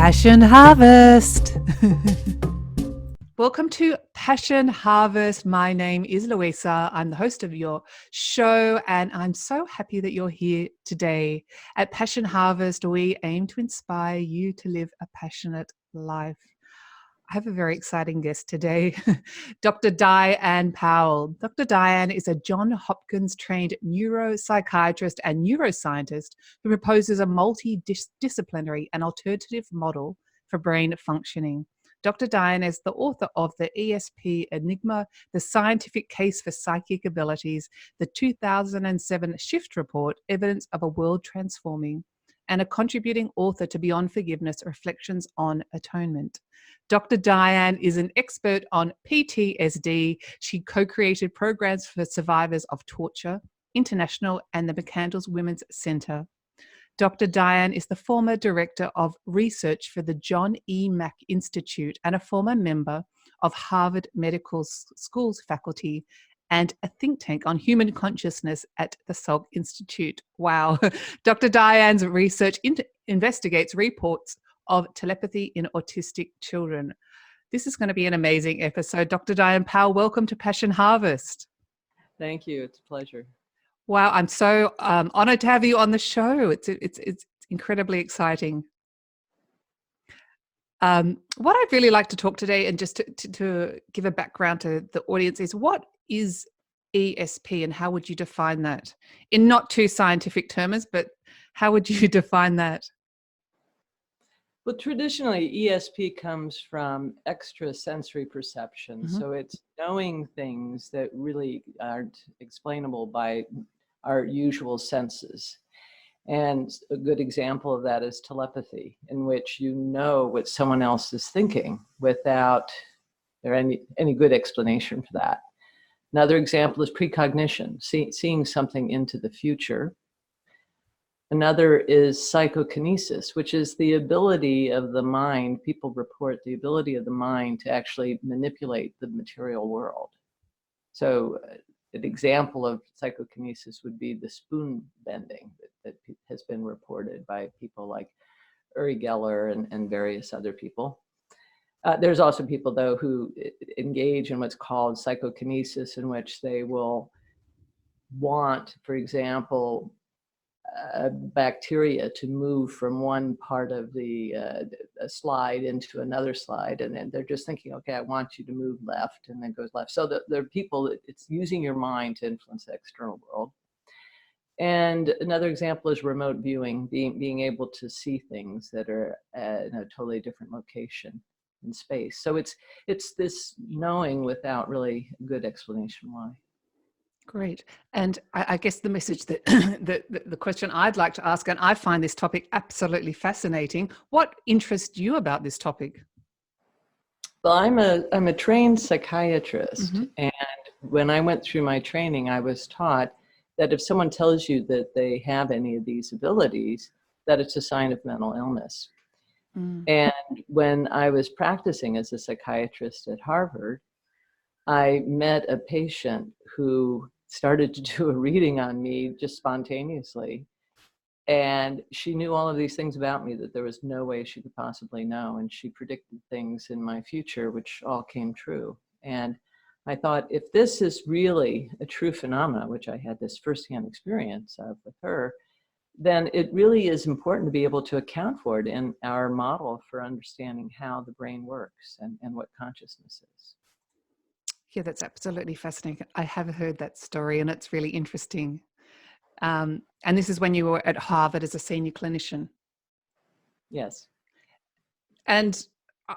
Passion Harvest. Welcome to Passion Harvest. My name is Louisa. I'm the host of your show, and I'm so happy that you're here today. At Passion Harvest, we aim to inspire you to live a passionate life. I have a very exciting guest today, Dr. Diane Powell. Dr. Diane is a Johns Hopkins-trained neuropsychiatrist and neuroscientist who proposes a multidisciplinary and alternative model for brain functioning. Dr. Diane is the author of the ESP Enigma, the Scientific Case for Psychic Abilities, the 2007 Shift Report, Evidence of a World Transforming, and a contributing author to Beyond Forgiveness, Reflections on Atonement. Dr. Diane is an expert on PTSD. She co-created programs for survivors of torture, International, and the McCandless Women's Center. Dr. Diane is the former director of research for the John E. Mack Institute and a former member of Harvard Medical School's faculty and a think tank on human consciousness at the Salk Institute. Wow. Dr. Diane's research investigates reports of telepathy in autistic children. This is going to be an amazing episode. Dr. Diane Powell, welcome to Passion Harvest. Thank you. It's a pleasure. Wow, I'm so honored to have you on the show. It's incredibly exciting. What I'd really like to talk today, and just to give a background to the audience, is what is ESP and how would you define that? In not too scientific terms, but how would you define that? Well, traditionally, ESP comes from extrasensory perception. Mm-hmm. So it's knowing things that really aren't explainable by our usual senses. And a good example of that is telepathy, in which you know what someone else is thinking without there any good explanation for that. Another example is precognition, seeing something into the future. Another is psychokinesis, which is the ability of the mind. People report the ability of the mind to actually manipulate the material world. So an example of psychokinesis would be the spoon bending that has been reported by people like Uri Geller and various other people. There's also people, though, who engage in what's called psychokinesis, in which they will want, for example, bacteria to move from one part of the slide into another slide, and then they're just thinking, okay, I want you to move left, and then goes left. So there are people, it's using your mind to influence the external world. And another example is remote viewing, being able to see things that are in a totally different location in space. So it's this knowing without really a good explanation why. Great. And I guess the message that the question I'd like to ask, and I find this topic absolutely fascinating. What interests you about this topic? Well, I'm a trained psychiatrist, Mm-hmm. and when I went through my training, I was taught that if someone tells you that they have any of these abilities, that it's a sign of mental illness. Mm. And when I was practicing as a psychiatrist at Harvard, I met a patient who started to do a reading on me just spontaneously. And she knew all of these things about me that there was no way she could possibly know. And she predicted things in my future, which all came true. And I thought, if this is really a true phenomena, which I had this firsthand experience of with her, then it really is important to be able to account for it in our model for understanding how the brain works and what consciousness is. Yeah, that's absolutely fascinating. I have heard that story, and it's really interesting. And this is when you were at Harvard as a senior clinician. Yes. And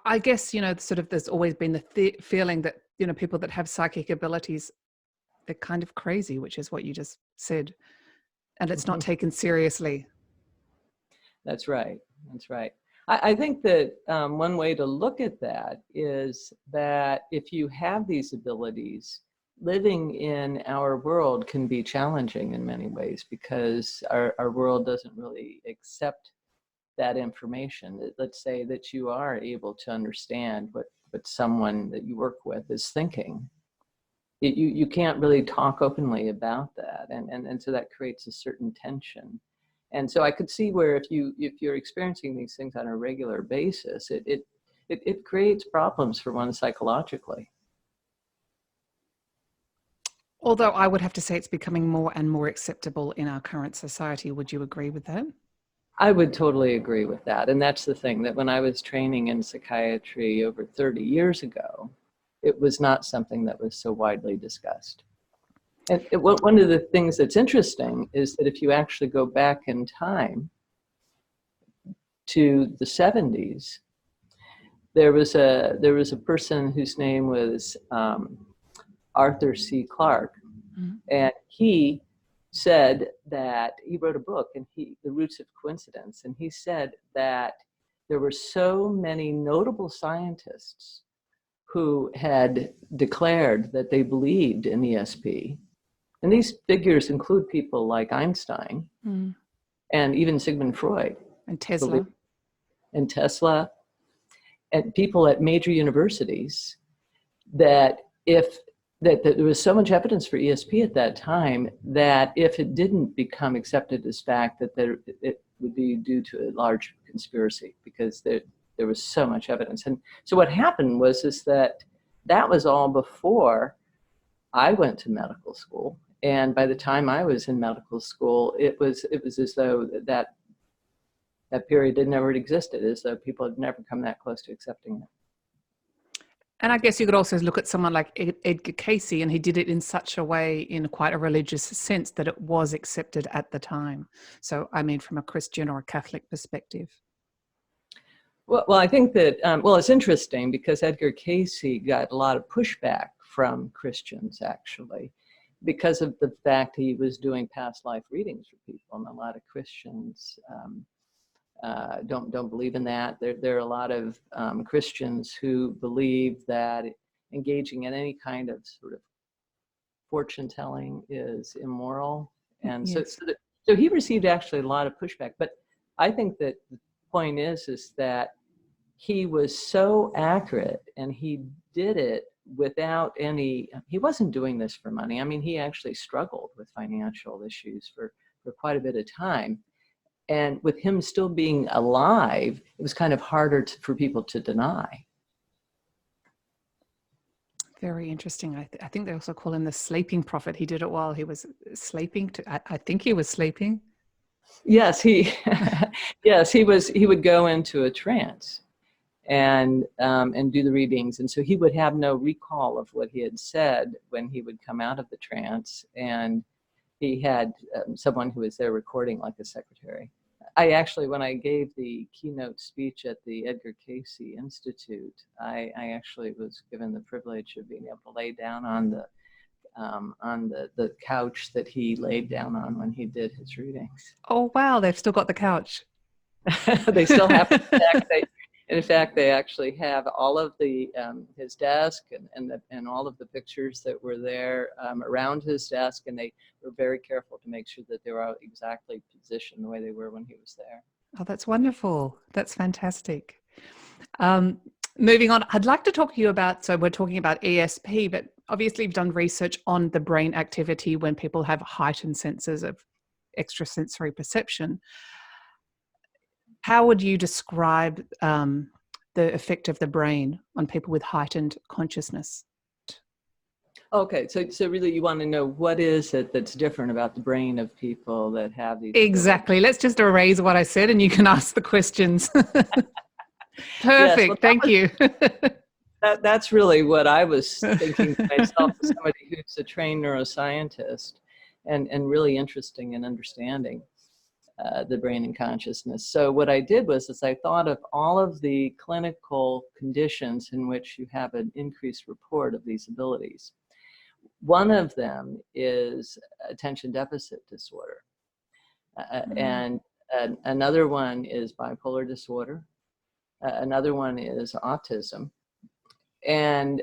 I guess, sort of there's always been the feeling that, people that have psychic abilities, they're kind of crazy, which is what you just said. And it's not taken seriously. That's right. That's right. I think that one way to look at that is that if you have these abilities, living in our world can be challenging in many ways because our world doesn't really accept that information. Let's say that you are able to understand what someone that you work with is thinking. You can't really talk openly about that. And so that creates a certain tension. And so I could see where if you're experiencing these things on a regular basis, it creates problems for one psychologically. Although I would have to say it's becoming more and more acceptable in our current society. Would you agree with that? I would totally agree with that. And that's the thing, that when I was training in psychiatry over 30 years ago, it was not something that was so widely discussed. And one of the things that's interesting is that if you actually go back in time to the 70s, there was a person whose name was Arthur C. Clarke, and he said that he wrote a book, and The Roots of Coincidence, and he said that there were so many notable scientists who had declared that they believed in ESP, and these figures include people like Einstein and even Sigmund Freud and Tesla and people at major universities, that there was so much evidence for ESP at that time that if it didn't become accepted as fact, that it would be due to a large conspiracy, because there was so much evidence. And so what happened was that was all before I went to medical school. And by the time I was in medical school, it was as though that period had never existed, as though people had never come that close to accepting it. And I guess you could also look at someone like Edgar Cayce, and he did it in such a way, in quite a religious sense, that it was accepted at the time. So, I mean, from a Christian or a Catholic perspective. Well, I think that, it's interesting because Edgar Cayce got a lot of pushback from Christians, actually, because of the fact he was doing past life readings for people. And a lot of Christians don't believe in that. There are a lot of Christians who believe that engaging in any kind of sort of fortune telling is immoral, and yes. so he received actually a lot of pushback. But I think that the point is that he was so accurate, and he did it without any. He wasn't doing this for money. I mean, he actually struggled with financial issues for quite a bit of time. And with him still being alive, it was kind of harder for people to deny. Very interesting. I think they also call him the sleeping prophet. He did it while he was sleeping. I think he was sleeping. Yes, he would go into a trance and do the readings, and so he would have no recall of what he had said when he would come out of the trance, and he had someone who was there recording, like a secretary. I actually, when I gave the keynote speech at the Edgar Cayce Institute, I actually was given the privilege of being able to lay down on the couch that he laid down on when he did his readings. Oh, wow. They've still got the couch. They still have it. In fact, they actually have all of the his desk and all of the pictures that were there around his desk, and they were very careful to make sure that they were exactly positioned the way they were when he was there. Oh, that's wonderful. That's fantastic. Moving on, I'd like to talk to you about, so we're talking about ESP, but obviously you've done research on the brain activity when people have heightened senses of extrasensory perception. How would you describe the effect of the brain on people with heightened consciousness? Okay, so really you want to know what is it that's different about the brain of people that have these Exactly. Let's just erase what I said and you can ask the questions. Perfect. Yes, well, thank you. That's really what I was thinking myself, as somebody who's a trained neuroscientist and really interesting in understanding the brain and consciousness. So what I did was I thought of all of the clinical conditions in which you have an increased report of these abilities. One of them is attention deficit disorder. And another one is bipolar disorder. Another one is autism. And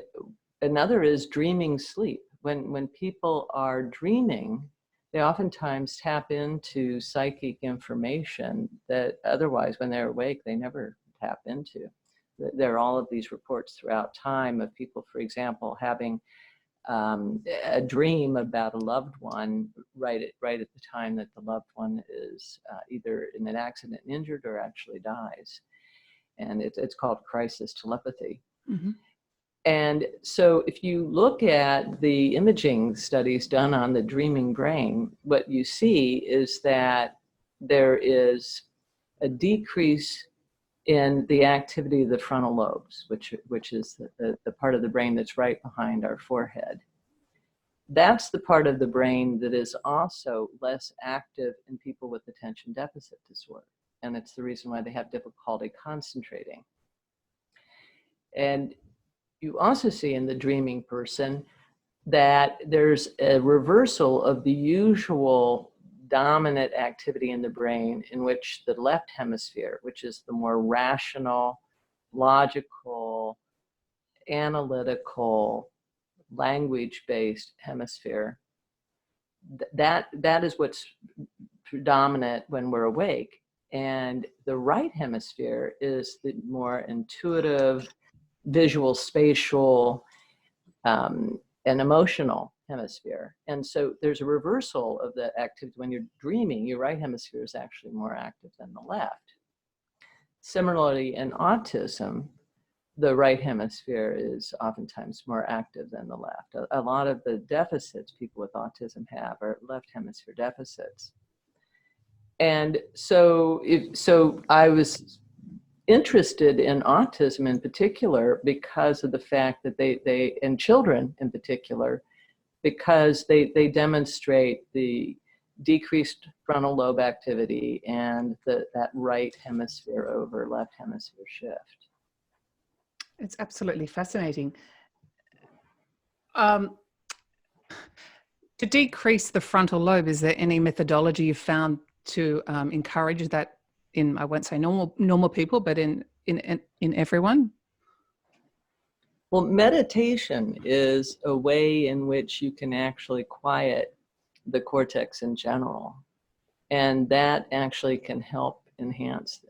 another is dreaming sleep. When people are dreaming, they oftentimes tap into psychic information that otherwise, when they're awake, they never tap into. There are all of these reports throughout time of people, for example, having a dream about a loved one right at the time that the loved one is either in an accident injured or actually dies. And it's called crisis telepathy. Mm-hmm. And so if you look at the imaging studies done on the dreaming brain, what you see is that there is a decrease in the activity of the frontal lobes, which is the part of the brain that's right behind our forehead. That's the part of the brain that is also less active in people with attention deficit disorder. And it's the reason why they have difficulty concentrating. And you also see in the dreaming person that there's a reversal of the usual dominant activity in the brain, in which the left hemisphere, which is the more rational, logical, analytical, language-based hemisphere, that is what's predominant when we're awake. And the right hemisphere is the more intuitive, visual, spatial, and emotional hemisphere. And so there's a reversal of the activity. When you're dreaming, your right hemisphere is actually more active than the left. Similarly, in autism, the right hemisphere is oftentimes more active than the left. A lot of the deficits people with autism have are left hemisphere deficits. And so I was interested in autism in particular because of the fact that they and children in particular, because they demonstrate the decreased frontal lobe activity and that right hemisphere over left hemisphere shift. It's absolutely fascinating. To decrease the frontal lobe, is there any methodology you found to encourage that in, I won't say normal people, but in everyone? Well, meditation is a way in which you can actually quiet the cortex in general. And that actually can help enhance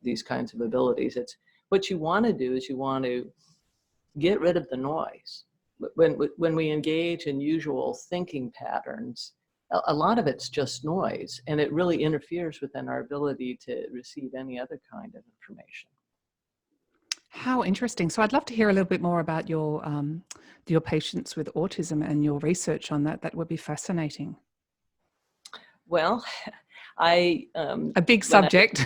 these kinds of abilities. It's what you want to do is you want to get rid of the noise. When we engage in usual thinking patterns, a lot of it's just noise, and it really interferes within our ability to receive any other kind of information. How interesting. So I'd love to hear a little bit more about your patients with autism and your research on that. That would be fascinating. Well, a big subject,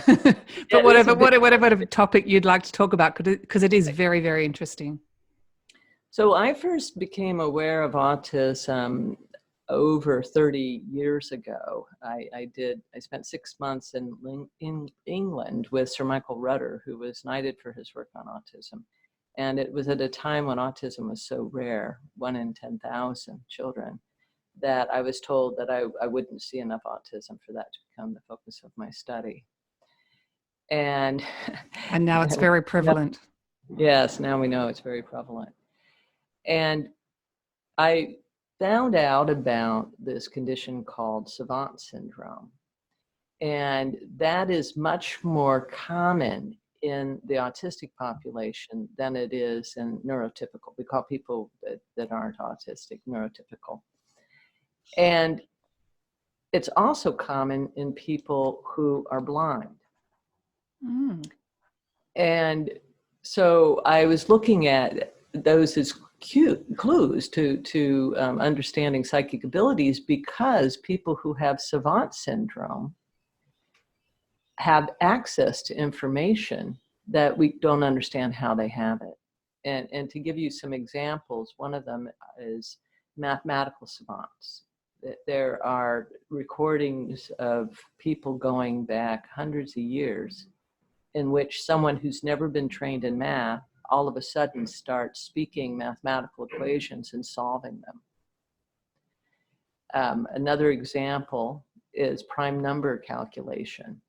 but whatever topic you'd like to talk about, because it is very, very interesting. So I first became aware of autism over 30 years ago. I spent 6 months in England with Sir Michael Rudder, who was knighted for his work on autism. And it was at a time when autism was so rare, 1 in 10,000 children, that I was told that I wouldn't see enough autism for that to become the focus of my study. And now it's very prevalent. Yes, now we know it's very prevalent. And I found out about this condition called Savant Syndrome. And that is much more common in the autistic population than it is in neurotypical. We call people that aren't autistic neurotypical. And it's also common in people who are blind. Mm. And so I was looking at those as clues to understanding psychic abilities, because people who have Savant Syndrome have access to information that we don't understand how they have it. And to give you some examples, one of them is mathematical savants. There are recordings of people going back hundreds of years in which someone who's never been trained in math all of a sudden starts speaking mathematical equations and solving them. Another example is prime number calculation.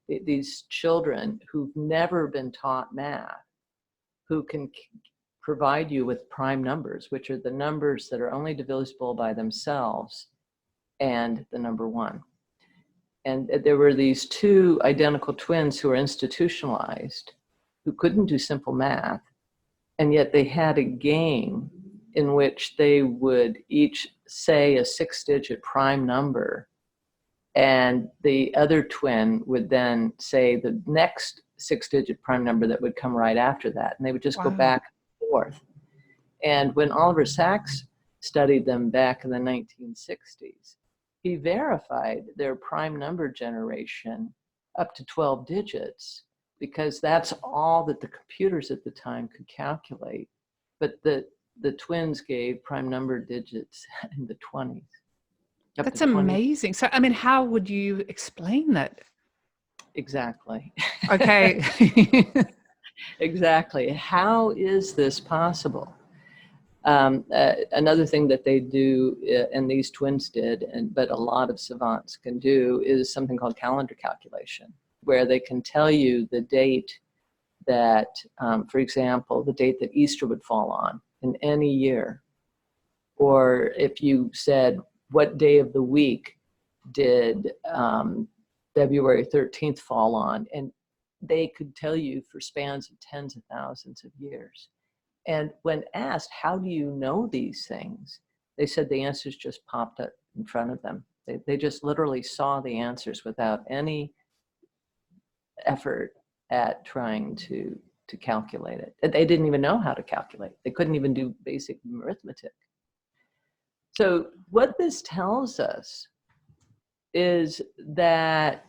These children who've never been taught math, who can provide you with prime numbers, which are the numbers that are only divisible by themselves, and the number 1. And there were these 2 identical twins who were institutionalized, who couldn't do simple math, and yet they had a game in which they would each say a 6-digit prime number, and the other twin would then say the next 6-digit prime number that would come right after that. And they would just go back and forth. And when Oliver Sacks studied them back in the 1960s, he verified their prime number generation up to 12 digits, because that's all that the computers at the time could calculate. But the twins gave prime number digits in the 20s. That's amazing. So, I mean, how would you explain that? Exactly. Okay. Exactly. How is this possible? Another thing that they do, and these twins did, but a lot of savants can do, is something called calendar calculation, where they can tell you the date that, for example, the date that Easter would fall on in any year. Or if you said, what day of the week did February 13th fall on? And they could tell you for spans of tens of thousands of years. And when asked, how do you know these things? They said the answers just popped up in front of them. They just literally saw the answers without any effort at trying to calculate it. They didn't even know how to calculate. They couldn't even do basic arithmetic. So what this tells us is that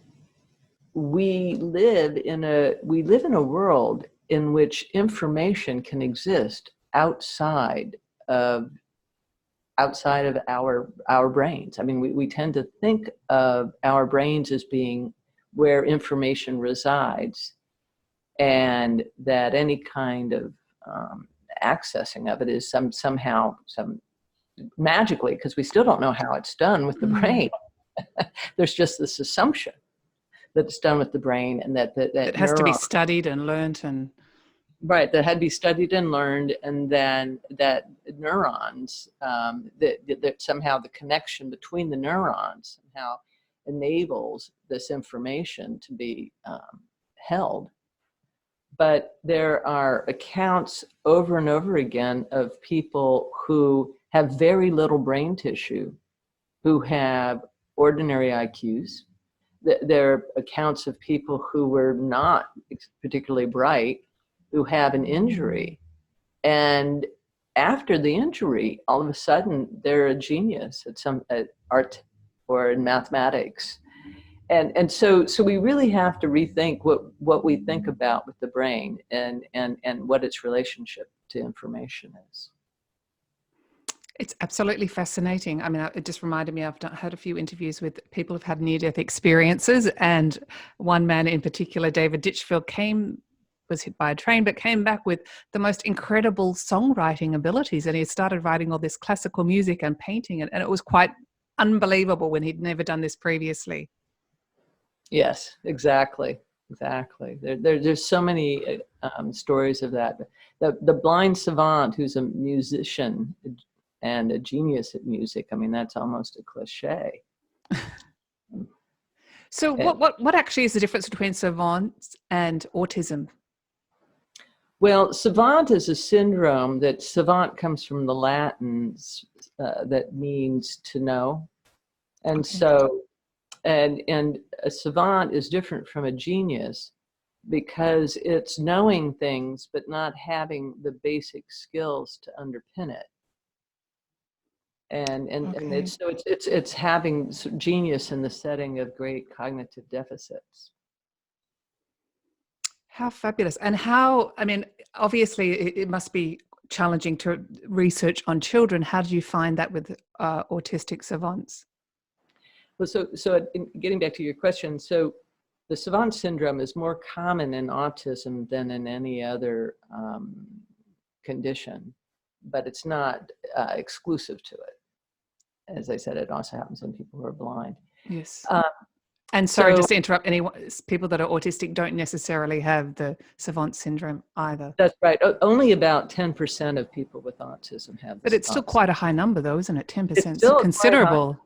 we live in a world in which information can exist outside of our brains. I mean, we tend to think of our brains as being where information resides, and that any kind of accessing of it is somehow magically, because we still don't know how it's done with the brain. There's just this assumption that it's done with the brain, and that it has to be studied and learned, and right, that had to be studied and learned, and then that neurons, that somehow the connection between the neurons somehow enables this information to be held. But there are accounts over and over again of people who have very little brain tissue, who have ordinary IQs. There are accounts of people who were not particularly bright, who have an injury. And after the injury, all of a sudden, they're a genius at art or in mathematics. And so we really have to rethink what we think about with the brain and what its relationship to information is. It's absolutely fascinating. I mean, it just reminded me, I've had a few interviews with people who've had near-death experiences, and one man in particular, David Ditchfield, was hit by a train, but came back with the most incredible songwriting abilities, and he started writing all this classical music and painting it, and it was quite unbelievable when he'd never done this previously. Yes, exactly. There's so many stories of that. The blind savant who's a musician and a genius at music, I mean, that's almost a cliche. So what actually is the difference between savants and autism? Well, savant is a syndrome that savant comes from the Latin that means to know. And okay. So, and a savant is different from a genius because it's knowing things, but not having the basic skills to underpin it. And it's having genius in the setting of great cognitive deficits. How fabulous. And how, I mean, obviously it must be challenging to research on children. How do you find that with autistic savants? Well, so getting back to your question, so the Savant Syndrome is more common in autism than in any other condition, but it's not exclusive to it. As I said, it also happens in people who are blind. Yes. And sorry, just to interrupt, people that are autistic don't necessarily have the Savant Syndrome either. That's right. Only about 10% of people with autism have this. But it's still quite a high number though, isn't it? 10%. It's still considerable.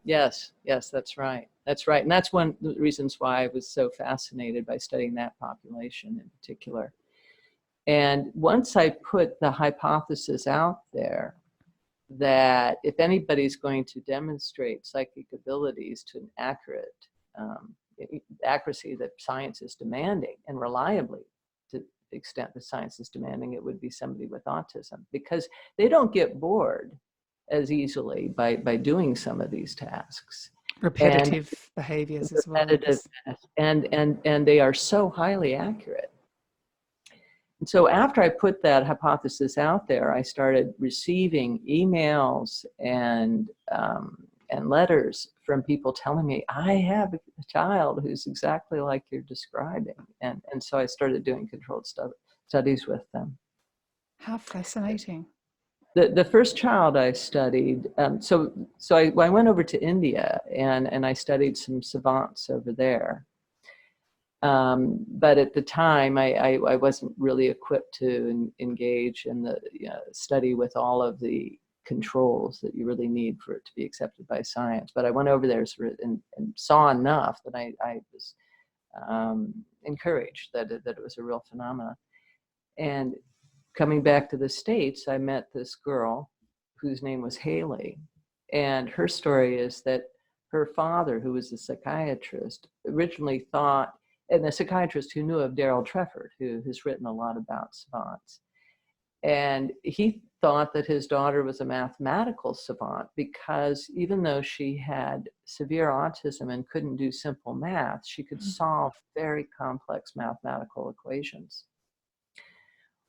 Yes, that's right. And that's one of the reasons why I was so fascinated by studying that population in particular. And once I put the hypothesis out there that if anybody's going to demonstrate psychic abilities to an accurate accuracy that science is demanding, and reliably to the extent that science is demanding, it would be somebody with autism, because they don't get bored as easily by doing some of these tasks. Repetitive behaviors as well. And they are so highly accurate. And so after I put that hypothesis out there, I started receiving emails and letters from people telling me, I have a child who's exactly like you're describing. And so I started doing controlled studies with them. How fascinating. The first child I studied, so I went over to India and I studied some savants over there. But at the time, I wasn't really equipped to engage in the study with all of the controls that you really need for it to be accepted by science. But I went over there and saw enough that I was encouraged that it was a real phenomenon. And coming back to the States, I met this girl whose name was Haley. And her story is that her father, who was a psychiatrist, originally thought, and a psychiatrist who knew of Daryl Trefford, who has written a lot about savants. And he thought that his daughter was a mathematical savant because even though she had severe autism and couldn't do simple math, she could solve very complex mathematical equations.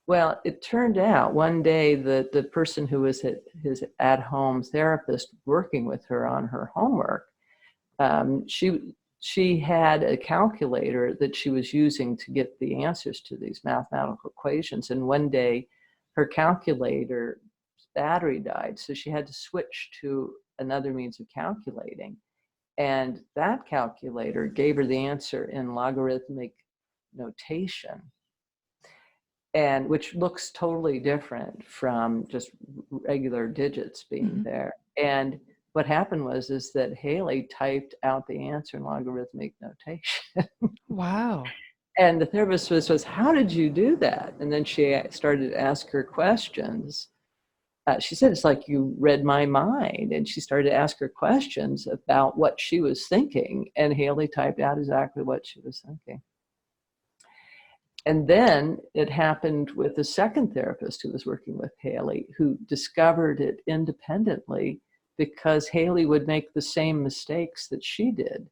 Well, it turned out one day that the person who was his at-home therapist working with her on her homework, she had a calculator that she was using to get the answers to these mathematical equations. And one day her calculator's battery died, so she had to switch to another means of calculating. And that calculator gave her the answer in logarithmic notation, and which looks totally different from just regular digits being there. And what happened was that Haley typed out the answer in logarithmic notation. Wow. And the therapist was, how did you do that? And then she started to ask her questions. She said, it's like you read my mind. And she started to ask her questions about what she was thinking. And Haley typed out exactly what she was thinking. And then it happened with the second therapist who was working with Haley, who discovered it independently because Haley would make the same mistakes that she did.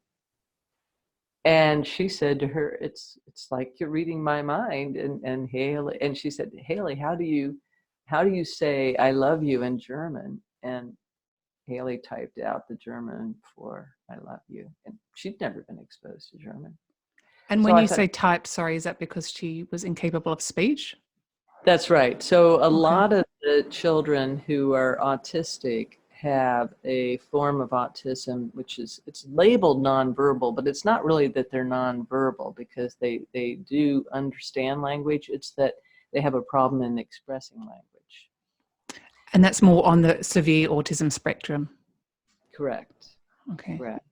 And she said to her, it's like you're reading my mind. And Haley, and she said, Haley, how do you say I love you in German? And Haley typed out the German for I love you. And she'd never been exposed to German. And when you say type, sorry, is that because she was incapable of speech? That's right. So a lot of the children who are autistic have a form of autism, which is, it's labeled nonverbal, but it's not really that they're nonverbal because they do understand language. It's that they have a problem in expressing language. And that's more on the severe autism spectrum. Correct. Okay. Correct.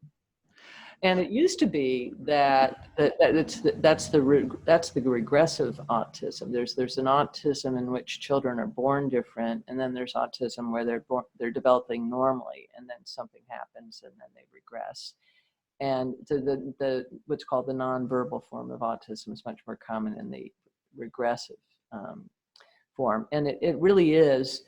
And it used to be that's the regressive autism. There's an autism in which children are born different, and then there's autism where they're developing normally, and then something happens, and then they regress. And the what's called the nonverbal form of autism is much more common in the regressive form, and it really is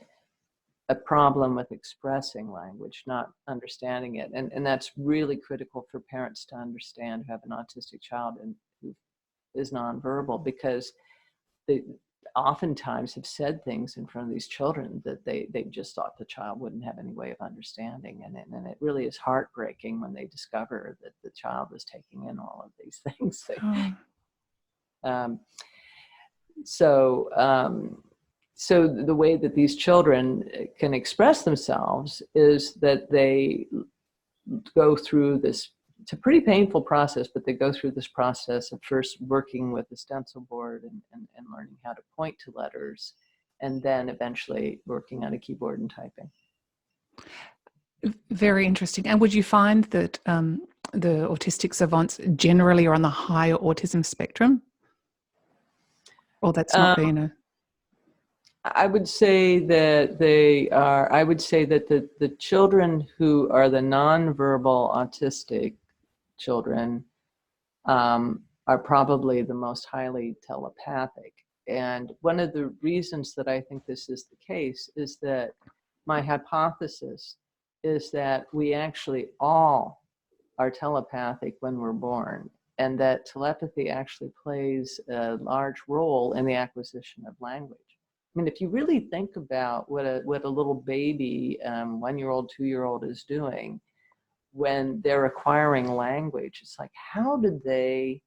a problem with expressing language, not understanding it. And that's really critical for parents to understand who have an autistic child and who is nonverbal, because they oftentimes have said things in front of these children that they just thought the child wouldn't have any way of understanding. And it really is heartbreaking when they discover that the child is taking in all of these things. So the way that these children can express themselves is that they go through this, it's a pretty painful process, but they go through this process of first working with the stencil board and learning how to point to letters, and then eventually working on a keyboard and typing. Very interesting. And would you find that the autistic savants generally are on the higher autism spectrum? Or that's not been a... I would say that the children who are the nonverbal autistic children are probably the most highly telepathic. And one of the reasons that I think this is the case is that my hypothesis is that we actually all are telepathic when we're born, and that telepathy actually plays a large role in the acquisition of language. I mean, if you really think about what a little baby, 1-year-old, 2-year-old is doing when they're acquiring language, it's like, how did they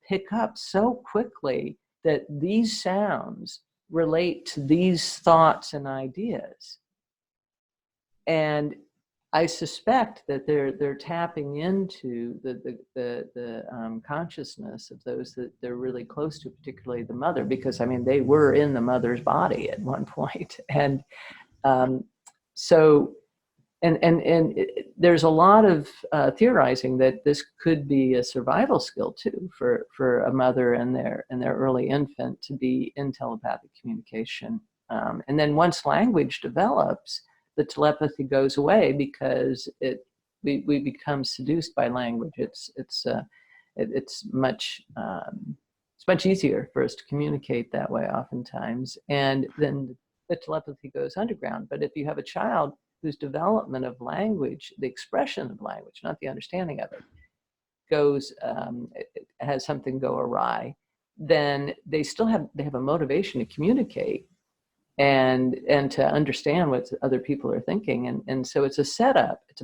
pick up so quickly that these sounds relate to these thoughts and ideas? And I suspect that they're tapping into the consciousness of those that they're really close to, particularly the mother, because I mean they were in the mother's body at one point, and so there's a lot of theorizing that this could be a survival skill too for a mother and their early infant to be in telepathic communication, and then once language develops, the telepathy goes away because we become seduced by language. It's much easier for us to communicate that way oftentimes, and then the telepathy goes underground. But if you have a child whose development of language, the expression of language, not the understanding of it, has something go awry, then they have a motivation to communicate and to understand what other people are thinking. And so it's a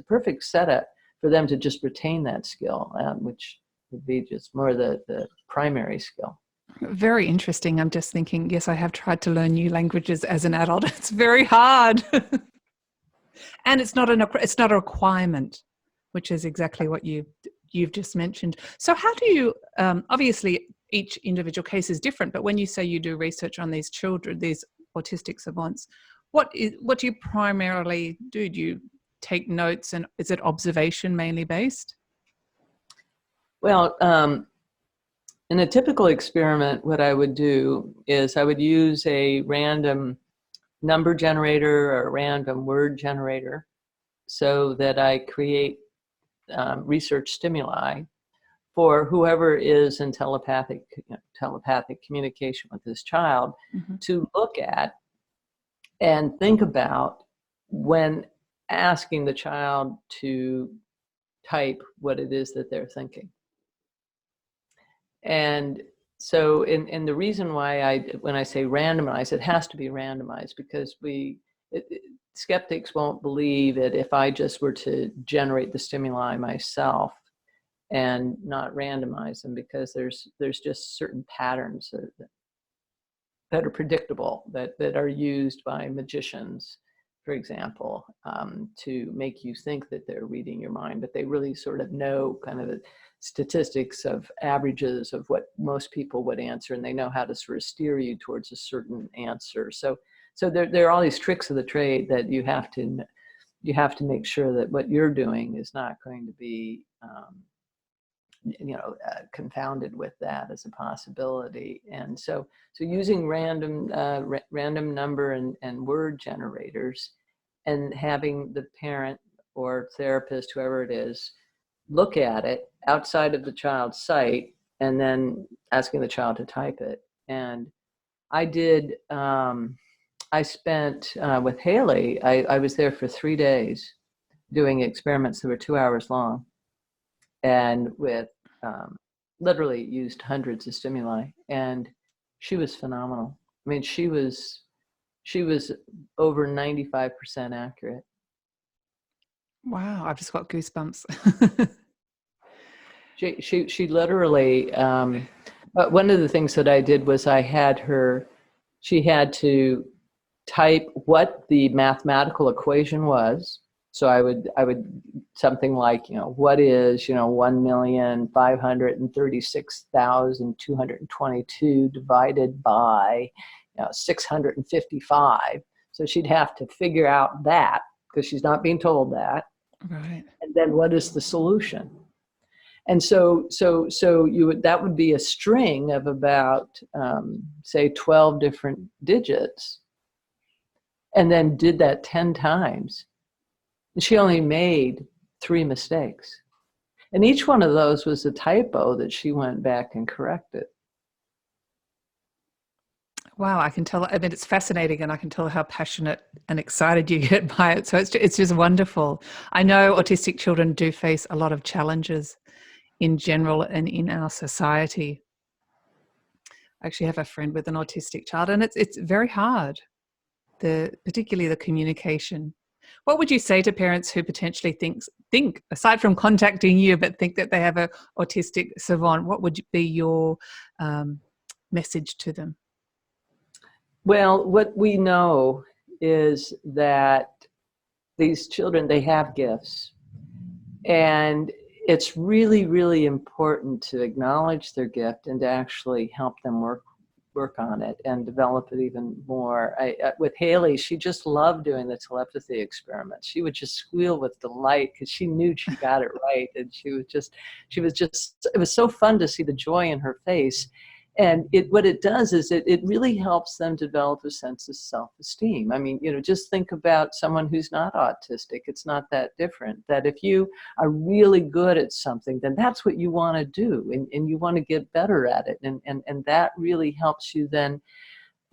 perfect setup for them to just retain that skill, which would be just more the primary skill. Very interesting. I'm just thinking, yes, I have tried to learn new languages as an adult. It's very hard. And it's not a requirement, which is exactly what you've just mentioned. So how do you, obviously each individual case is different, but when you say you do research on these children, these autistic savants, what do you primarily do? Do you take notes, and is it observation mainly based? Well, in a typical experiment, what I would do is I would use a random number generator or a random word generator so that I create research stimuli for whoever is in telepathic communication with this child, mm-hmm. to look at and think about when asking the child to type what it is that they're thinking. And so, and the reason why when I say randomize, it has to be randomized, because skeptics won't believe it if I just were to generate the stimuli myself and not randomize them, because there's just certain patterns that are predictable, that are used by magicians, for example, to make you think that they're reading your mind, but they really sort of know kind of the statistics of averages of what most people would answer, and they know how to sort of steer you towards a certain answer. So there are all these tricks of the trade that you have to make sure that what you're doing is not going to be confounded with that as a possibility. And so using random number and word generators, and having the parent or therapist, whoever it is, look at it outside of the child's sight, and then asking the child to type it. And I did, I spent with Haley, I was there for 3 days doing experiments that were 2 hours long, and with literally used hundreds of stimuli, and she was phenomenal. I mean, she was over 95% accurate. Wow, I've just got goosebumps. She literally, but one of the things that I did was she had to type what the mathematical equation was. So I would something like, what is, 1,536,222 divided by 655. So she'd have to figure out that, because she's not being told that. Right. And then what is the solution? And so you would, that would be a string of about, say, 12 different digits, and then did that 10 times. And she only made 3 mistakes. And each one of those was a typo that she went back and corrected. Wow, I can tell. I mean, it's fascinating, and I can tell how passionate and excited you get by it. So it's just wonderful. I know autistic children do face a lot of challenges in general and in our society. I actually have a friend with an autistic child, and it's very hard, particularly the communication. What would you say to parents who potentially think aside from contacting you, but think that they have a autistic savant? What would be your message to them? Well, what we know is that these children, they have gifts. And it's really, really important to acknowledge their gift and to actually help them work on it and develop it even more. With Haley, she just loved doing the telepathy experiments. She would just squeal with delight because she knew she got it right. And it was so fun to see the joy in her face. And what it does is it really helps them develop a sense of self-esteem. I mean, just think about someone who's not autistic. It's not that different. That if you are really good at something, then that's what you want to do, and you want to get better at it. And that really helps you then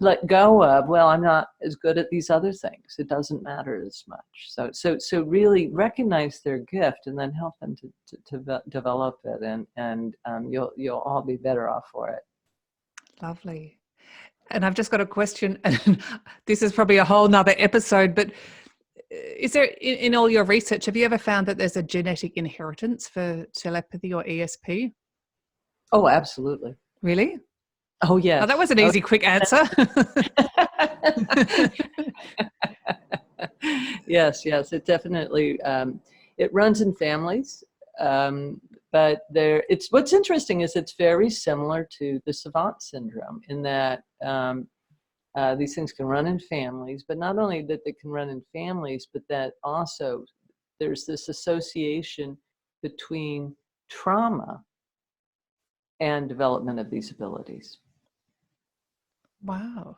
let go of, well, I'm not as good at these other things. It doesn't matter as much. So really recognize their gift and then help them to develop it, and you'll all be better off for it. Lovely. And I've just got a question, and this is probably a whole nother episode, but is there, in all your research, have you ever found that there's a genetic inheritance for telepathy or ESP? Oh, absolutely. Really? Oh, yes. Oh, that was an easy, quick answer. Yes, it definitely, it runs in families. But what's interesting is it's very similar to the Savant Syndrome in that these things can run in families, but not only that they can run in families, but that also there's this association between trauma and development of these abilities. Wow.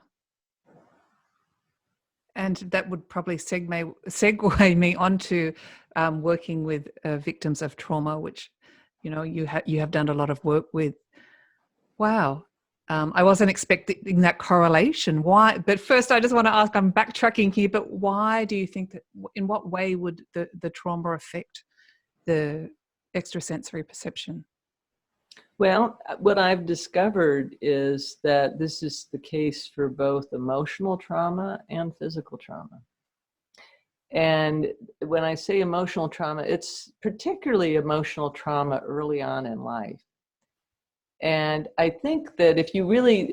And that would probably segue me onto working with victims of trauma, which you have done a lot of work with. Wow. I wasn't expecting that correlation. Why? But first, I just want to ask, I'm backtracking here, but why do you think that, in what way would the trauma affect the extrasensory perception? Well, what I've discovered is that this is the case for both emotional trauma and physical trauma. And when I say emotional trauma, it's particularly emotional trauma early on in life. And I think that if you really,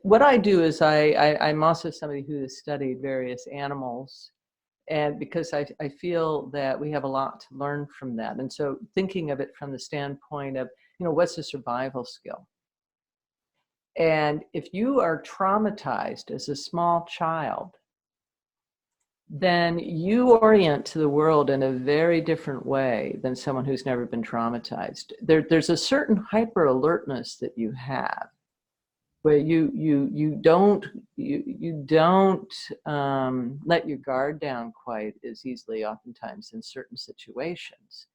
what I do is I'm also somebody who has studied various animals, and because I feel that we have a lot to learn from that. And so thinking of it from the standpoint of, what's a survival skill? And if you are traumatized as a small child, then you orient to the world in a very different way than someone who's never been traumatized. There's a certain hyper alertness that you have, where you don't let your guard down quite as easily, oftentimes in certain situations.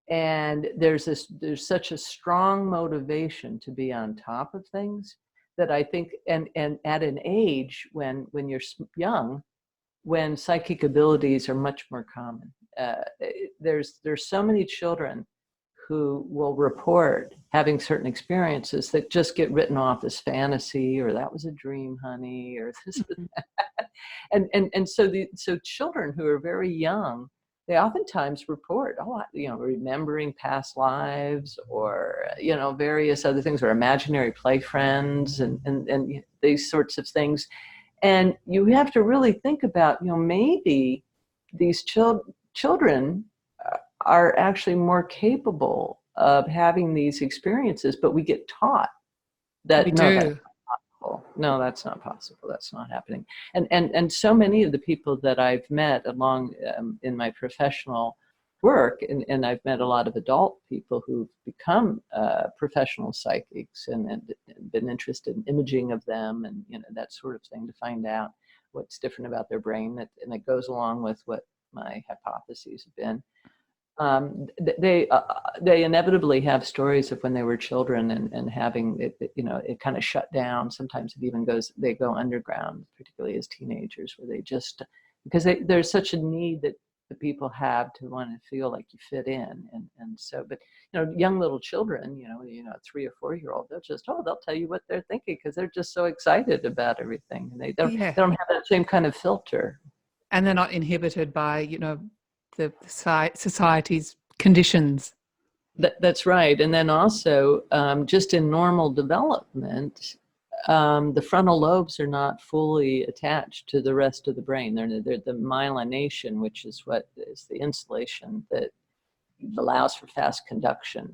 And there's such a strong motivation to be on top of things that I think, and at an age when you're young, when psychic abilities are much more common. There's so many children who will report having certain experiences that just get written off as fantasy, or that was a dream, honey, or this and that. And so children who are very young, they oftentimes report, remembering past lives, or, various other things, or imaginary play friends, and these sorts of things. And you have to really think about, maybe these children are actually more capable of having these experiences, but we get taught that We do. possible. No, that's not possible. That's not happening. And so many of the people that I've met along in my professional work, and I've met a lot of adult people who've become professional psychics and been interested in imaging of them and that sort of thing to find out what's different about their brain, and it goes along with what my hypotheses have been. They inevitably have stories of when they were children and having it, it kind of shut down. Sometimes it even they go underground, particularly as teenagers, where they just, because there's such a need that the people have to want to feel like you fit in. And so, but, young little children, a 3 or 4 year old, they'll tell you what they're thinking because they're just so excited about everything. And they don't have that same kind of filter. And they're not inhibited by, the society's conditions. That's right. And then also, just in normal development, the frontal lobes are not fully attached to the rest of the brain. They're the myelination, which is what is the insulation that allows for fast conduction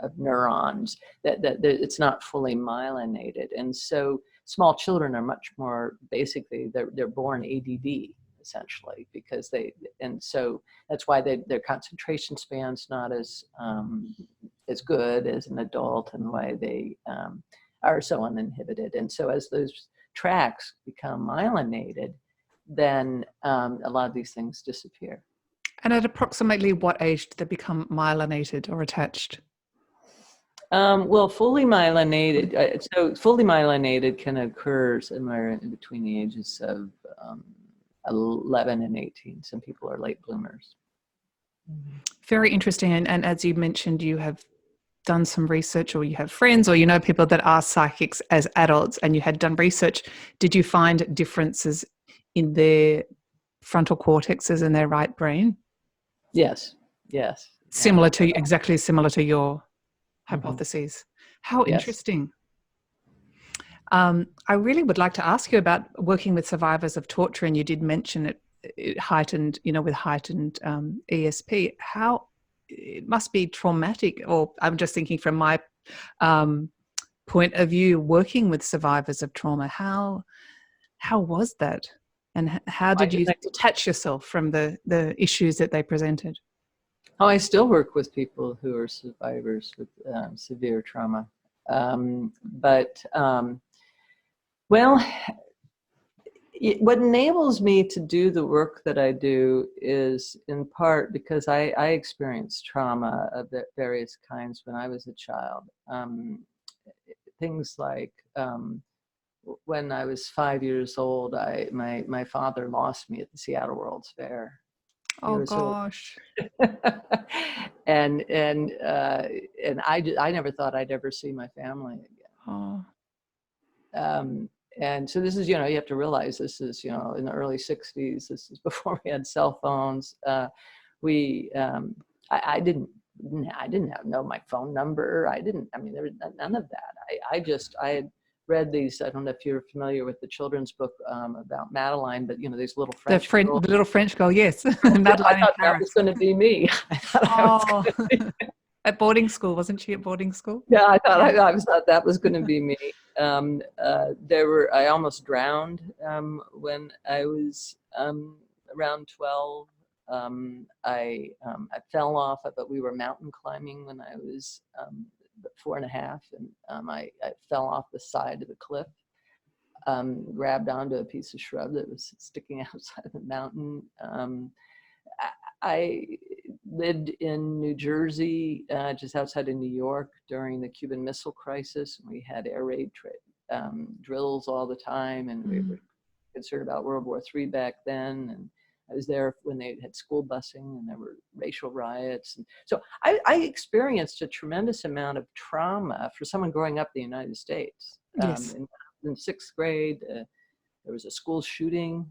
of neurons. That it's not fully myelinated, and so small children are much more basically they're born ADD. Essentially, because so that's why their concentration span's not as good as an adult, and why they are so uninhibited. And so as those tracts become myelinated, then a lot of these things disappear. And at approximately what age do they become myelinated or attached? Well, fully myelinated. So fully myelinated can occur somewhere in between the ages of 11 and 18. Some people are late bloomers. Very interesting. And as you mentioned, you have done some research, or you have friends, or people that are psychics as adults, and you had done research. Did you find differences in their frontal cortexes in their right brain? Yes. Exactly similar to your hypotheses. How interesting. I really would like to ask you about working with survivors of torture, and you did mention it heightened, with heightened ESP. How it must be traumatic, or I'm just thinking from my point of view, working with survivors of trauma. How was that, and how did you detach yourself from the issues that they presented? Oh, I still work with people who are survivors with severe trauma, well, what enables me to do the work that I do is in part because I experienced trauma of various kinds when I was a child. Things like when I was 5 years old, my father lost me at the Seattle World's Fair. Oh gosh. and I never thought I'd ever see my family again. Oh. And so this is, you have to realize this is, in the early 60s. This is before we had cell phones. I didn't know my phone number. There was none of that. I had read these. I don't know if you're familiar with the children's book about Madeline, but these little French girls. The little French girl, yes. Madeline I thought that was going to be me. I thought at boarding school, wasn't she at boarding school? Yeah, I thought that was going to be me. I almost drowned when I was around 12. I fell off, but we were mountain climbing when I was 4.5, and I fell off the side of the cliff, grabbed onto a piece of shrub that was sticking outside the mountain. I lived in New Jersey, just outside of New York, during the Cuban Missile Crisis. We had air raid drills all the time, and we were concerned about World War III back then. And I was there when they had school busing, and there were racial riots. And so I experienced a tremendous amount of trauma for someone growing up in the United States. Yes. In 6th grade, there was a school shooting.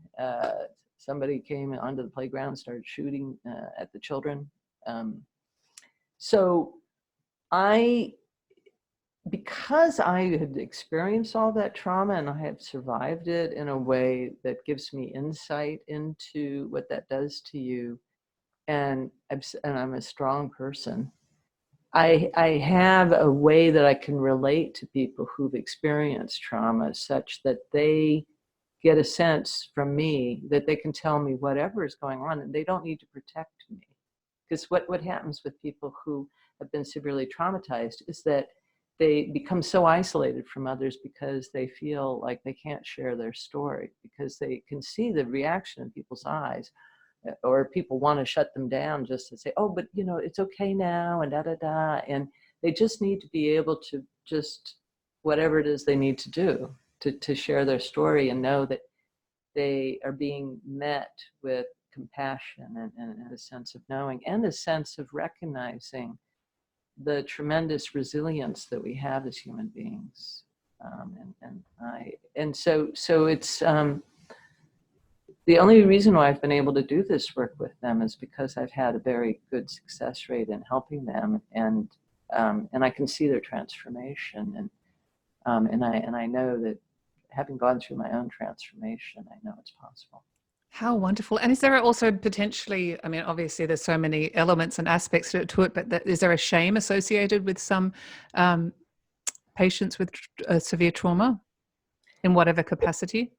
Somebody came onto the playground and started shooting at the children. So because I had experienced all that trauma and I have survived it in a way that gives me insight into what that does to you, and I'm a strong person, I have a way that I can relate to people who've experienced trauma such that they get a sense from me that they can tell me whatever is going on and they don't need to protect me. Because what happens with people who have been severely traumatized is that they become so isolated from others because they feel like they can't share their story, because they can see the reaction in people's eyes, or people want to shut them down just to say, oh, but you know, it's okay now, and da da da. And they just need to be able to just, whatever it is they need to do to share their story and know that they are being met with compassion and a sense of knowing and a sense of recognizing the tremendous resilience that we have as human beings. So it's the only reason why I've been able to do this work with them is because I've had a very good success rate in helping them, and I can see their transformation, and I know that having gone through my own transformation, I know it's possible. How wonderful. And is there also potentially, I mean, obviously there's so many elements and aspects to it, but is there a shame associated with some patients with severe trauma in whatever capacity?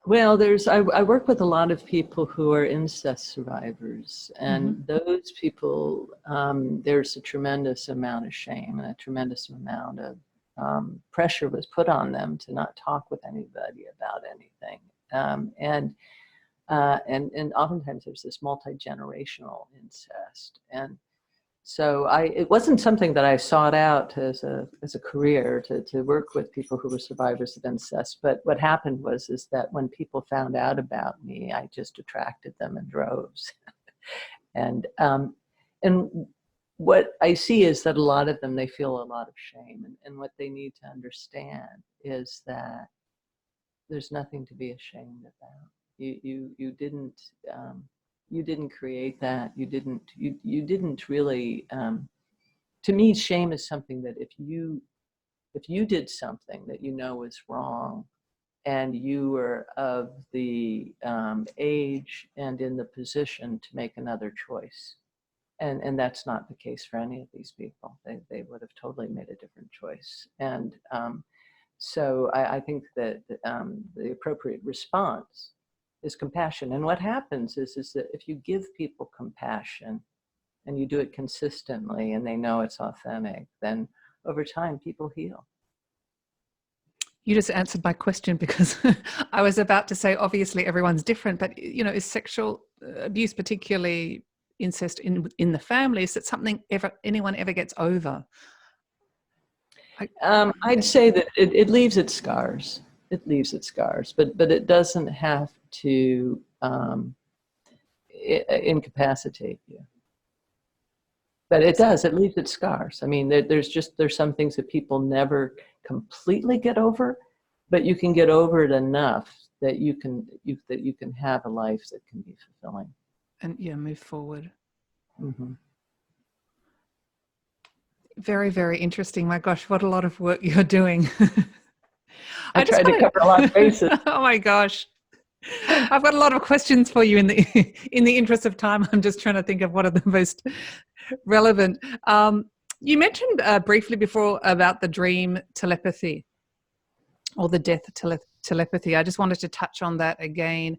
Well, I work with a lot of people who are incest survivors, and those people, there's a tremendous amount of shame and a tremendous amount of pressure was put on them to not talk with anybody about anything. And oftentimes there's this multi-generational incest. And so it wasn't something that I sought out as a career to work with people who were survivors of incest. But what happened is that when people found out about me, I just attracted them in droves. And what I see is that a lot of them, they feel a lot of shame. And what they need to understand is that there's nothing to be ashamed about. You didn't create that. You didn't really. To me, shame is something that if you did something that you know was wrong, and you were of the age and in the position to make another choice, and that's not the case for any of these people. They would have totally made a different choice. And so I think that the appropriate response is compassion. And what happens is that if you give people compassion and you do it consistently and they know it's authentic, then over time people heal. You just answered my question, because I was about to say, obviously everyone's different, but you know, is sexual abuse, particularly incest in the family, is that something anyone ever gets over? I'd say that it leaves its scars. It leaves its scars, but it doesn't have to incapacitate you. But it does. It leaves its scars. I mean, there's some things that people never completely get over, but you can get over it enough that you can have a life that can be fulfilling and move forward. Mm-hmm. Very, very interesting. My gosh, what a lot of work you're doing. I tried to cover a lot of bases. Oh my gosh. I've got a lot of questions for you in the interest of time. I'm just trying to think of what are the most relevant. You mentioned briefly before about the dream telepathy or the death telepathy. I just wanted to touch on that again.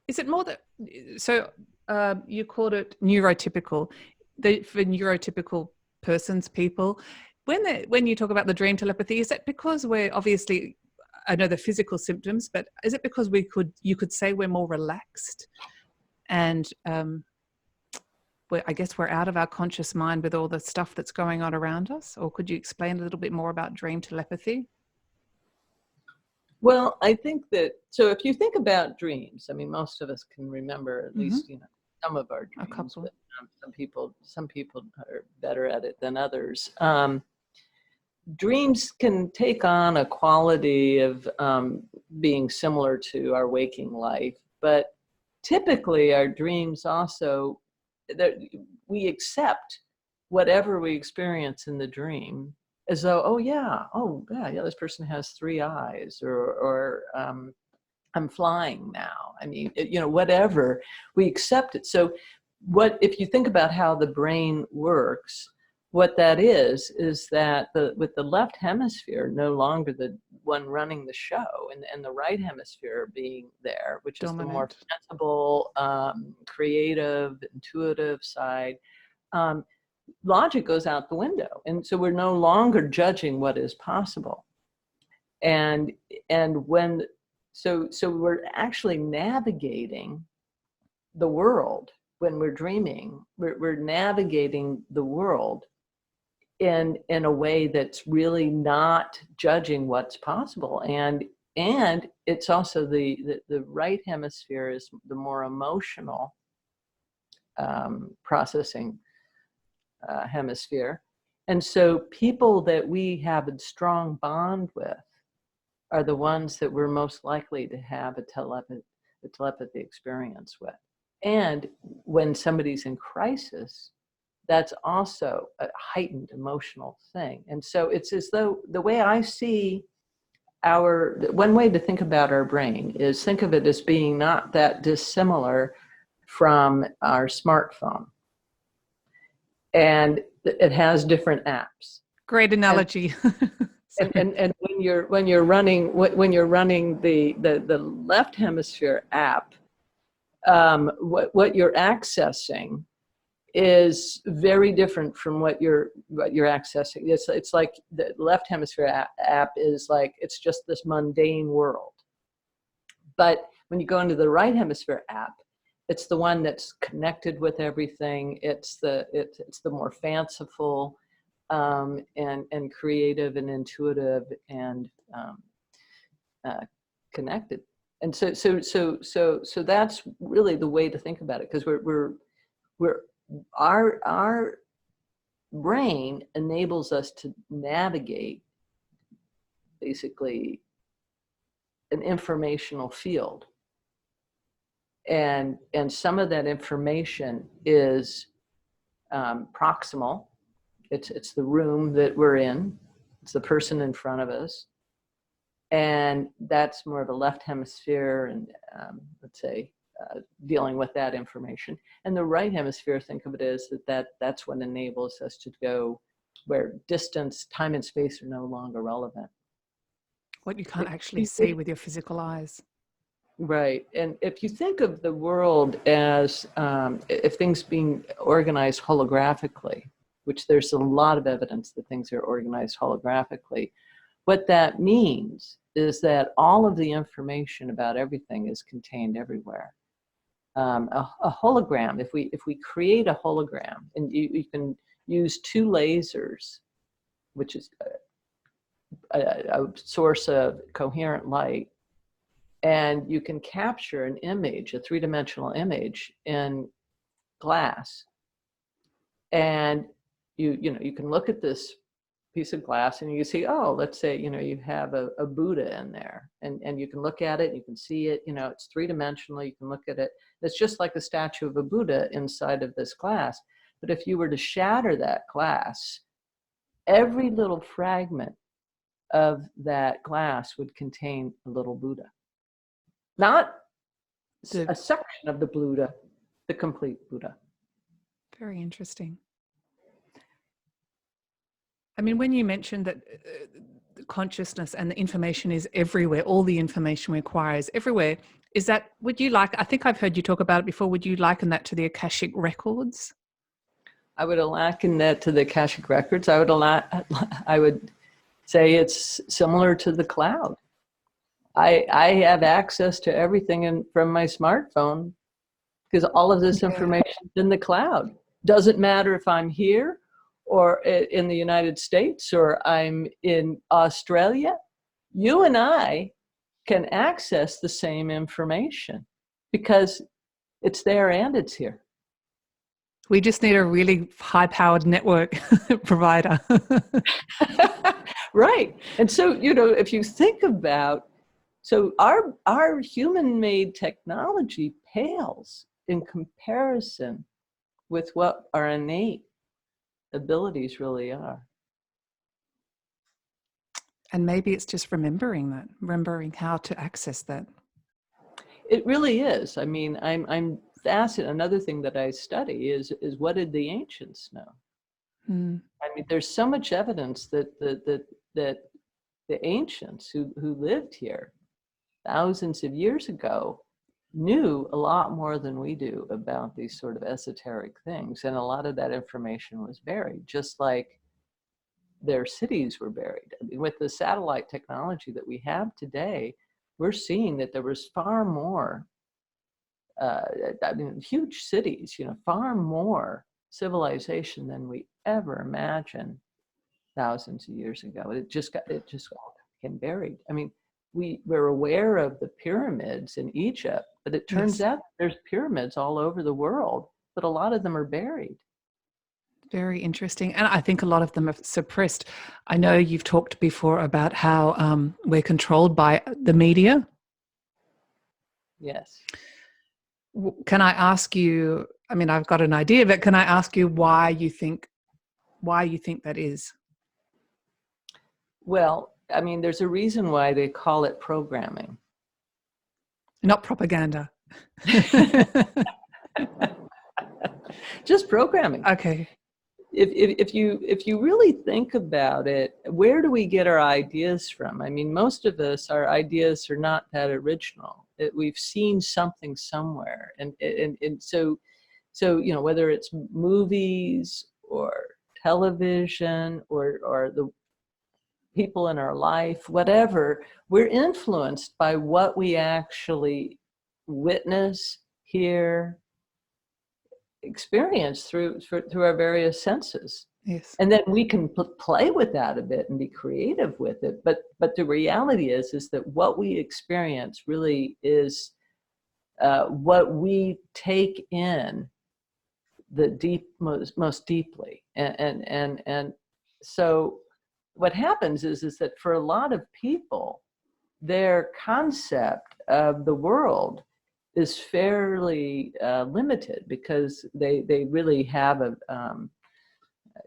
Is it more that, so you called it neurotypical, for neurotypical people, when you talk about the dream telepathy, is that because we're obviously, I know the physical symptoms, but is it because you could say we're more relaxed and I guess we're out of our conscious mind with all the stuff that's going on around us? Or could you explain a little bit more about dream telepathy? Well, I think that, so if you think about dreams, I mean, most of us can remember at least, some of our dreams. A couple. But some people are better at it than others. Dreams can take on a quality of being similar to our waking life, but typically our dreams also, that we accept whatever we experience in the dream as though, yeah, this person has 3 eyes, or I'm flying now. I mean, whatever, we accept it. So if you think about how the brain works, what that is that with the left hemisphere no longer the one running the show, and the right hemisphere being there, which is the more Dominant. sensible, creative, intuitive side, logic goes out the window. And so we're no longer judging what is possible. And so we're actually navigating the world when we're dreaming. We're navigating the world in a way that's really not judging what's possible. And it's also the right hemisphere is the more emotional processing hemisphere. And so people that we have a strong bond with are the ones that we're most likely to have a telepathy experience with. And when somebody's in crisis, that's also a heightened emotional thing. And so it's as though the way I see one way to think about our brain is think of it as being not that dissimilar from our smartphone. And it has different apps. Great analogy. And when you're running the left hemisphere app, what you're accessing is very different from what you're accessing. It's like the left hemisphere app is like, it's just this mundane world. But when you go into the right hemisphere app, it's the one that's connected with everything. It's the more fanciful and creative and intuitive and connected. And so that's really the way to think about it, because our brain enables us to navigate basically an informational field. And some of that information is proximal. It's the room that we're in. It's the person in front of us. And that's more of a left hemisphere and let's say dealing with that information. And the right hemisphere, think of it as that's what enables us to go where distance, time and space are no longer relevant. What you can't actually see with your physical eyes. Right. And if you think of the world as if things being organized holographically, which there's a lot of evidence that things are organized holographically, what that means is that all of the information about everything is contained everywhere. A hologram, if we create a hologram, and you can use two lasers, which is a source of coherent light, and you can capture an image, a three-dimensional image in glass. And you can look at this piece of glass and you see, oh, let's say, you have a Buddha in there, and you can look at it, you can see it, it's three-dimensional, you can look at it. It's just like a statue of a Buddha inside of this glass. But if you were to shatter that glass, every little fragment of that glass would contain a little Buddha. Not a section of the Buddha, the complete Buddha. Very interesting. I mean, when you mentioned that consciousness and the information is everywhere, all the information we acquire is everywhere, I think I've heard you talk about it before, would you liken that to the Akashic records? I would liken that to the Akashic records. I would say it's similar to the cloud. I have access to everything from my smartphone because all of this information is in the cloud. Doesn't matter if I'm here or in the United States or I'm in Australia. You and I can access the same information because it's there and it's here. We just need a really high-powered network provider. Right. And so, if you think about, so our human-made technology pales in comparison with what our innate abilities really are. And maybe it's just remembering how to access that. It really is. I mean, I'm another thing that I study is what did the ancients know? I mean, there's so much evidence that the ancients who lived here thousands of years ago knew a lot more than we do about these sort of esoteric things. And a lot of that information was buried, just like their cities were buried. I mean, with the satellite technology that we have today, we're seeing that there was far more, huge cities, far more civilization than we ever imagined thousands of years ago. It just all became buried. I mean, we're aware of the pyramids in Egypt, but it turns out there's pyramids all over the world, but a lot of them are buried. Very interesting. And I think a lot of them are suppressed. I know you've talked before about how we're controlled by the media. Yes. Can I ask you, I mean, I've got an idea, but can I ask you why you think that is? Well, I mean, there's a reason why they call it programming. Not propaganda. Just programming. Okay. If you really think about it, where do we get our ideas from? I mean, most of us, our ideas are not that original. We've seen something somewhere, and so whether it's movies or television or the people in our life, whatever, we're influenced by what we actually witness, hear, experience through our various senses. Yes. And then we can play with that a bit and be creative with it. But the reality is that what we experience really is what we take in the most deeply. And so what happens is that for a lot of people, their concept of the world is fairly limited, because they really have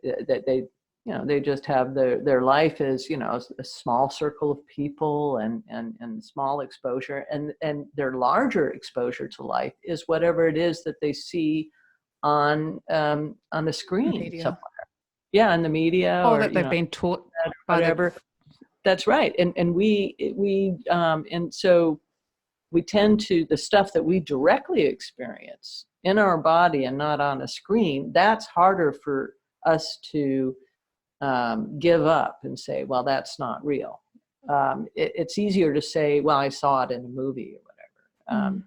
they just have their life is a small circle of people and small exposure, and their larger exposure to life is whatever it is that they see on the screen somewhere. Yeah, in the media, or that they've been taught by whatever. That's right, and so we tend to, the stuff that we directly experience in our body and not on a screen, that's harder for us to give up and say, well, that's not real. It's easier to say, well, I saw it in a movie or whatever,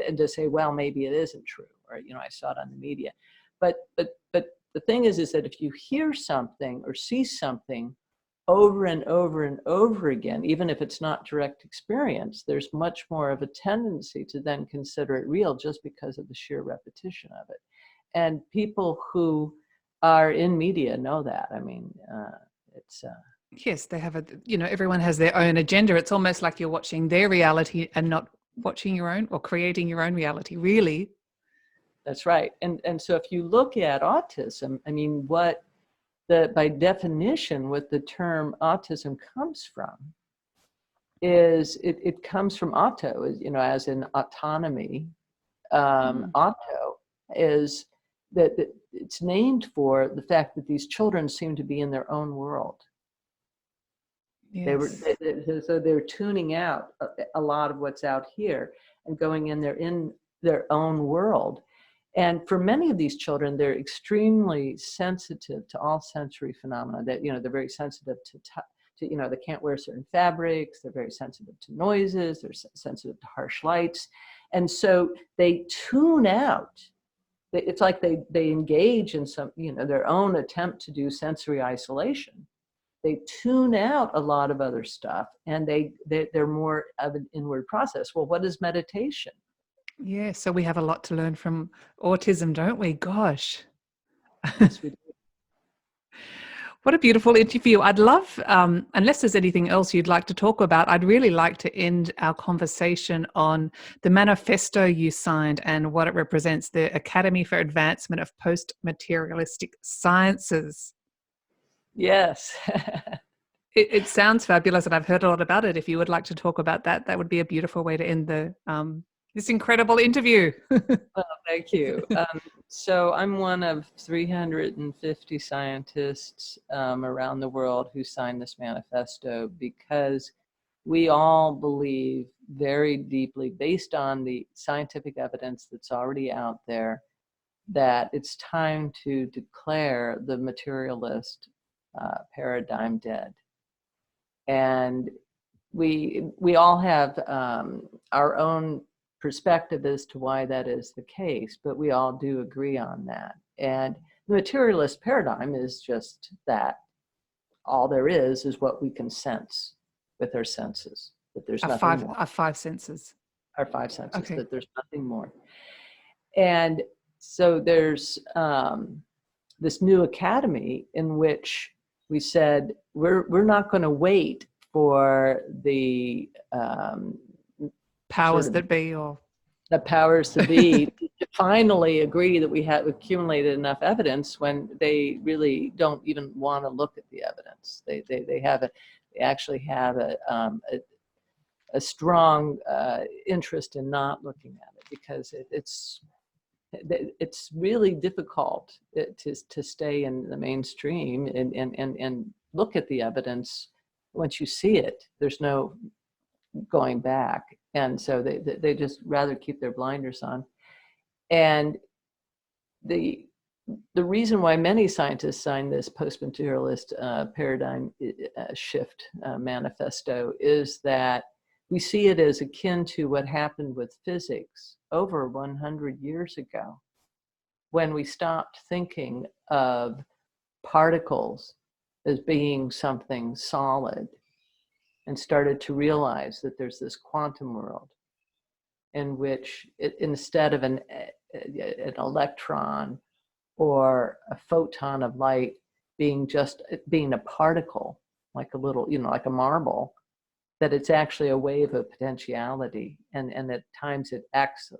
and to say, well, maybe it isn't true, or I saw it on the media. But the thing is that if you hear something or see something over and over and over again, even if it's not direct experience, there's much more of a tendency to then consider it real, just because of the sheer repetition of it. And people who are in media know that. I mean, it's yes, they have everyone has their own agenda. It's almost like you're watching their reality and not watching your own, or creating your own reality, really. That's right. And so if you look at autism, I mean, by definition, what the term autism comes from is it comes from auto, as in autonomy. Auto is that it's named for the fact that these children seem to be in their own world. Yes. So they're tuning out a lot of what's out here and going in there in their own world. And for many of these children, they're extremely sensitive to all sensory phenomena. That they're very sensitive to they can't wear certain fabrics. They're very sensitive to noises. They're sensitive to harsh lights, and so they tune out. It's like they engage in some their own attempt to do sensory isolation. They tune out a lot of other stuff, and they're more of an inward process. Well, what is meditation? Yeah, so we have a lot to learn from autism, don't we? Gosh. Yes, we do. What a beautiful interview. I'd love, unless there's anything else you'd like to talk about, I'd really like to end our conversation on the manifesto you signed and what it represents, the Academy for Advancement of Post-Materialistic Sciences. Yes. It sounds fabulous, and I've heard a lot about it. If you would like to talk about that, that would be a beautiful way to end the this incredible interview. Well, thank you. So I'm one of 350 scientists around the world who signed this manifesto because we all believe very deeply, based on the scientific evidence that's already out there, that it's time to declare the materialist paradigm dead. And we all have our own perspective as to why that is the case, but we all do agree on that. And the materialist paradigm is just that all there is what we can sense with our senses, that there's nothing more. Our five senses. Our five senses, Okay. that there's nothing more. And so there's this new academy in which we said, we're not going to wait for the powers that be, or the powers that be to finally agree that we have accumulated enough evidence, when they really don't even want to look at the evidence. They actually have a strong interest in not looking at it, because it's really difficult to stay in the mainstream and look at the evidence. Once you see it, there's no going back. And so they just rather keep their blinders on. And the reason why many scientists signed this post-materialist paradigm shift manifesto is that we see it as akin to what happened with physics over 100 years ago, when we stopped thinking of particles as being something solid and started to realize that there's this quantum world in which instead of an electron or a photon of light being a particle, like a little, like a marble, that it's actually a wave of potentiality, and at times it acts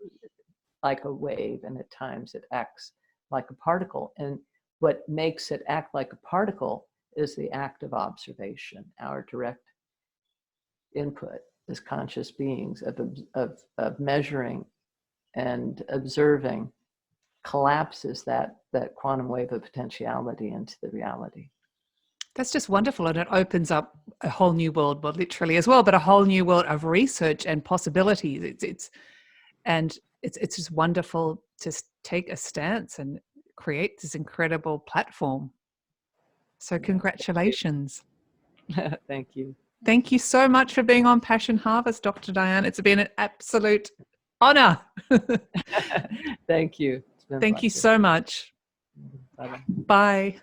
like a wave, and at times it acts like a particle. And what makes it act like a particle is the act of observation. Our direct input as conscious beings of measuring and observing collapses that quantum wave of potentiality into the reality. That's just wonderful, and it opens up a whole new world, well, literally as well, but a whole new world of research and possibilities. It's just wonderful to take a stance and create this incredible platform. So congratulations. Thank you. Thank you so much for being on Passion Harvest, Dr. Diane. It's been an absolute honor. Thank you. Thank you so much. Bye-bye. Bye.